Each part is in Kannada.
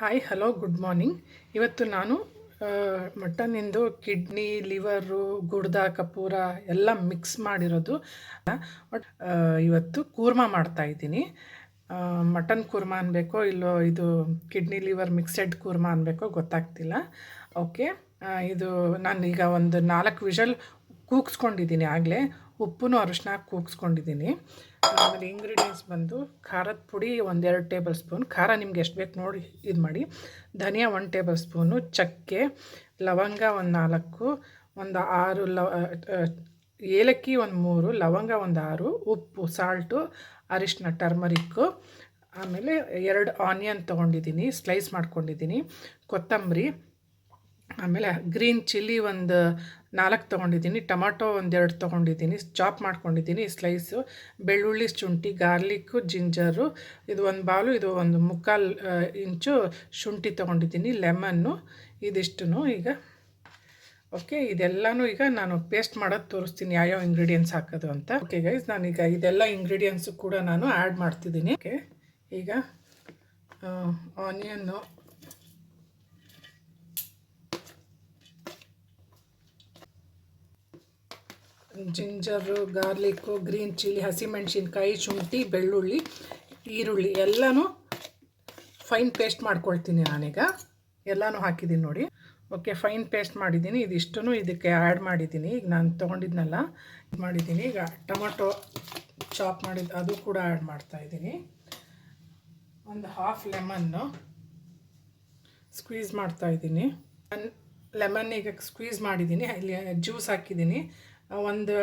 Hi hello good morning. ಇವತ್ತು ನಾನು ಮಟನ್ನಿಂದು ಕಿಡ್ನಿ ಲಿವರು ಗುಡ್ದ ಕಪೂರ ಎಲ್ಲ ಮಿಕ್ಸ್ ಮಾಡಿರೋದು ಬಟ್ ಇವತ್ತು ಕೂರ್ಮ ಮಾಡ್ತಾಯಿದ್ದೀನಿ. ಮಟನ್ ಕೂರ್ಮ ಅನ್ಬೇಕೋ ಇಲ್ಲೋ ಇದು ಕಿಡ್ನಿ ಲಿವರ್ ಮಿಕ್ಸೆಡ್ ಕೂರ್ಮ ಅನ್ಬೇಕೋ ಗೊತ್ತಾಗ್ತಿಲ್ಲ. ಓಕೆ, ಇದು ನಾನು ಈಗ ಒಂದು 4 ವಿಷಲ್ ಕೂಗಿಸ್ಕೊಂಡಿದ್ದೀನಿ. ಆಗಲೇ ಉಪ್ಪು ಅರಿಶಿನ ಕೂಗಿಸ್ಕೊಂಡಿದ್ದೀನಿ. ಆಮೇಲೆ ಇಂಗ್ರೀಡಿಯೆಂಟ್ಸ್ ಬಂದು ಖಾರದ ಪುಡಿ 1-2 ಟೇಬಲ್ ಸ್ಪೂನ್, ಖಾರ ನಿಮ್ಗೆ ಎಷ್ಟು ಬೇಕು ನೋಡಿ ಇದು ಮಾಡಿ. ಧನಿಯಾ 1 ಟೇಬಲ್ ಸ್ಪೂನು, ಚಕ್ಕೆ, ಲವಂಗ 4, ಒಂದು 6 ಏಲಕ್ಕಿ 3, ಲವಂಗ 6, ಉಪ್ಪು ಸಾಲ್ಟು, ಅರಿಶಿನ ಟರ್ಮರಿಕ್ಕು, ಆಮೇಲೆ 2 ಆನಿಯನ್ ತೊಗೊಂಡಿದ್ದೀನಿ, ಸ್ಲೈಸ್ ಮಾಡ್ಕೊಂಡಿದ್ದೀನಿ, ಕೊತ್ತಂಬರಿ, ಆಮೇಲೆ ಗ್ರೀನ್ ಚಿಲ್ಲಿ 4 ತೊಗೊಂಡಿದ್ದೀನಿ, ಟೊಮಾಟೊ 2 ತೊಗೊಂಡಿದ್ದೀನಿ, ಚಾಪ್ ಮಾಡ್ಕೊಂಡಿದ್ದೀನಿ ಸ್ಲೈಸು, ಬೆಳ್ಳುಳ್ಳಿ, ಶುಂಠಿ, ಗಾರ್ಲಿಕ್ಕು, ಜಿಂಜರು, ಇದು 1 ಬಾಲು, ಇದು 1/4 ಇಂಚು ಶುಂಠಿ ತೊಗೊಂಡಿದ್ದೀನಿ, ಲೆಮನ್ನು, ಇದಿಷ್ಟು ಈಗ. ಓಕೆ, ಇದೆಲ್ಲನೂ ಈಗ ನಾನು ಪೇಸ್ಟ್ ಮಾಡೋದು ತೋರಿಸ್ತೀನಿ, ಯಾವ್ಯಾವ ಇಂಗ್ರೀಡಿಯೆಂಟ್ಸ್ ಹಾಕೋದು ಅಂತ. ಓಕೆ ಗೈಸ್, ನಾನೀಗ ಇದೆಲ್ಲ ಇಂಗ್ರೀಡಿಯೆಂಟ್ಸು ಕೂಡ ನಾನು ಆ್ಯಡ್ ಮಾಡ್ತಿದ್ದೀನಿ. ಓಕೆ, ಈಗ onion, ginger, garlic, green chilli, ಹಸಿಮೆಣ್ಸಿನ್ಕಾಯಿ, ಶುಂಠಿ, ಬೆಳ್ಳುಳ್ಳಿ, ಈರುಳ್ಳಿ ಎಲ್ಲನೂ ಫೈನ್ ಪೇಸ್ಟ್ ಮಾಡ್ಕೊಳ್ತೀನಿ. ನಾನೀಗ ಎಲ್ಲನೂ ಹಾಕಿದ್ದೀನಿ ನೋಡಿ. ಓಕೆ, ಫೈನ್ ಪೇಸ್ಟ್ ಮಾಡಿದ್ದೀನಿ. ಇದಿಷ್ಟೂ ಇದಕ್ಕೆ ಆ್ಯಡ್ ಮಾಡಿದ್ದೀನಿ. ಈಗ ನಾನು ತೊಗೊಂಡಿದ್ನೆಲ್ಲ ಇದು ಮಾಡಿದ್ದೀನಿ. ಈಗ ಟೊಮೊಟೊ ಚಾಪ್ ಮಾಡಿದ್ದು ಅದು ಕೂಡ ಆ್ಯಡ್ ಮಾಡ್ತಾಯಿದ್ದೀನಿ. ಒಂದು ಹಾಫ್ ಲೆಮನ್ನು ಸ್ಕ್ವೀಸ್ ಮಾಡ್ತಾಯಿದ್ದೀನಿ. ಲೆಮನ್ ಈಗ ಸ್ಕ್ವೀಸ್ ಮಾಡಿದ್ದೀನಿ, ಇಲ್ಲಿ ಜ್ಯೂಸ್ ಹಾಕಿದ್ದೀನಿ. ಒಂದು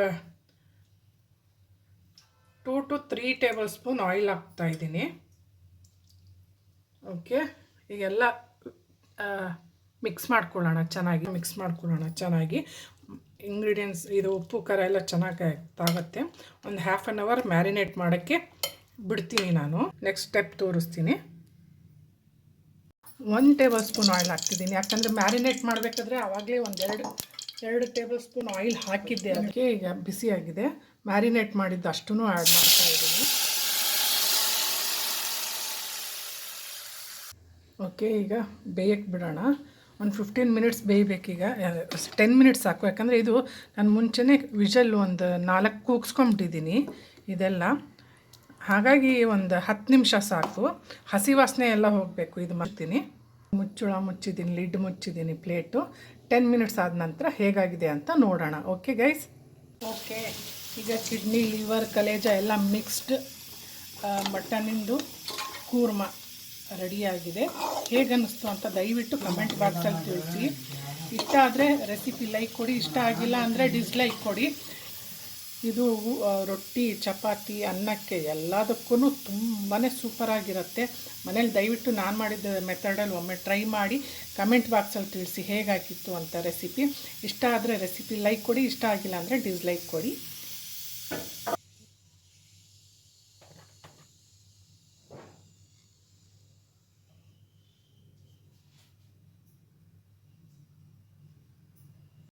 2 to 3 ಟೇಬಲ್ ಸ್ಪೂನ್ ಆಯಿಲ್ ಹಾಕ್ತಾಯಿದ್ದೀನಿ. ಓಕೆ, ಈಗೆಲ್ಲ ಮಿಕ್ಸ್ ಮಾಡ್ಕೊಳ್ಳೋಣ, ಚೆನ್ನಾಗಿ ಇಂಗ್ರೀಡಿಯೆಂಟ್ಸ್, ಇದು ಉಪ್ಪು ಖಾರ ಎಲ್ಲ ಚೆನ್ನಾಗಿ ತಾಗುತ್ತೆ. ಒಂದು ½ an hour ಮ್ಯಾರಿನೇಟ್ ಮಾಡೋಕ್ಕೆ ಬಿಡ್ತೀನಿ ನಾನು. ನೆಕ್ಸ್ಟ್ ಸ್ಟೆಪ್ ತೋರಿಸ್ತೀನಿ. 1 ಟೇಬಲ್ ಸ್ಪೂನ್ ಆಯಿಲ್ ಹಾಕ್ತಿದ್ದೀನಿ, ಯಾಕಂದರೆ ಮ್ಯಾರಿನೇಟ್ ಮಾಡಬೇಕಾದ್ರೆ ಆವಾಗಲೇ 2 ಟೇಬಲ್ ಸ್ಪೂನ್ ಆಯಿಲ್ ಹಾಕಿದ್ದೆ. ಅದಕ್ಕೆ ಈಗ ಬಿಸಿಯಾಗಿದೆ. ಮ್ಯಾರಿನೇಟ್ ಮಾಡಿದ್ದು ಅಷ್ಟೂ ಆ್ಯಡ್ ಮಾಡ್ತಾಯಿದ್ದೀನಿ. ಓಕೆ, ಈಗ ಬೇಯಕ್ಕೆ ಬಿಡೋಣ. ಒಂದು 15 ಮಿನಿಟ್ಸ್ ಬೇಯಬೇಕೀಗ. 10 ಮಿನಿಟ್ಸ್ ಸಾಕು, ಯಾಕಂದರೆ ಇದು ನಾನು ಮುಂಚೆನೇ ವಿಷಲ್ 4 ಕೂಗಿಸ್ಕೊಂಬಿಟ್ಟಿದ್ದೀನಿ ಇದೆಲ್ಲ. ಹಾಗಾಗಿ ಒಂದು 10 ನಿಮಿಷ ಸಾಕು. ಹಸಿ ವಾಸನೆ ಎಲ್ಲ ಹೋಗಬೇಕು. ಇದು ಮಾಡ್ತೀನಿ. ಮುಚ್ಚಿದ್ದೀನಿ, ಲಿಡ್ ಮುಚ್ಚಿದ್ದೀನಿ ಪ್ಲೇಟು. 10 ಮಿನಿಟ್ಸ್ ಆದ ನಂತರ ಹೇಗಾಗಿದೆ ಅಂತ ನೋಡೋಣ. Okay guys. ಓಕೆ, ಈಗ ಕಿಡ್ನಿ ಲಿವರ್ ಕಲೇಜ ಎಲ್ಲ ಮಿಕ್ಸ್ಡ್ ಮಟನ್ನಿಂದು ಕೂರ್ಮ ರೆಡಿಯಾಗಿದೆ. ಹೇಗನ್ನಿಸ್ತು ಅಂತ ದಯವಿಟ್ಟು ಕಮೆಂಟ್ ಬಾಕ್ಸಲ್ಲಿ ತಿಳಿಸಿ. ಇಷ್ಟ ಆದರೆ ರೆಸಿಪಿ ಲೈಕ್ ಕೊಡಿ, ಇಷ್ಟ ಆಗಿಲ್ಲ ಅಂದರೆ ಡಿಸ್ಲೈಕ್ ಕೊಡಿ. ಇದು ರೊಟ್ಟಿ, ಚಪಾತಿ, ಅನ್ನಕ್ಕೆ ಎಲ್ಲದಕ್ಕೂ ತುಂಬಾ ಸೂಪರಾಗಿರುತ್ತೆ. ಮನೇಲಿ ದಯವಿಟ್ಟು ನಾನು ಮಾಡಿದ ಮೆಥಡಲ್ಲಿ ಒಮ್ಮೆ ಟ್ರೈ ಮಾಡಿ ಕಮೆಂಟ್ ಬಾಕ್ಸಲ್ಲಿ ತಿಳಿಸಿ ಹೇಗಾಗಿತ್ತು ಅಂತ ರೆಸಿಪಿ. ಇಷ್ಟ ಆದರೆ ರೆಸಿಪಿ ಲೈಕ್ ಕೊಡಿ, ಇಷ್ಟ ಆಗಿಲ್ಲ ಅಂದರೆ ಡಿಸ್ಲೈಕ್ ಕೊಡಿ.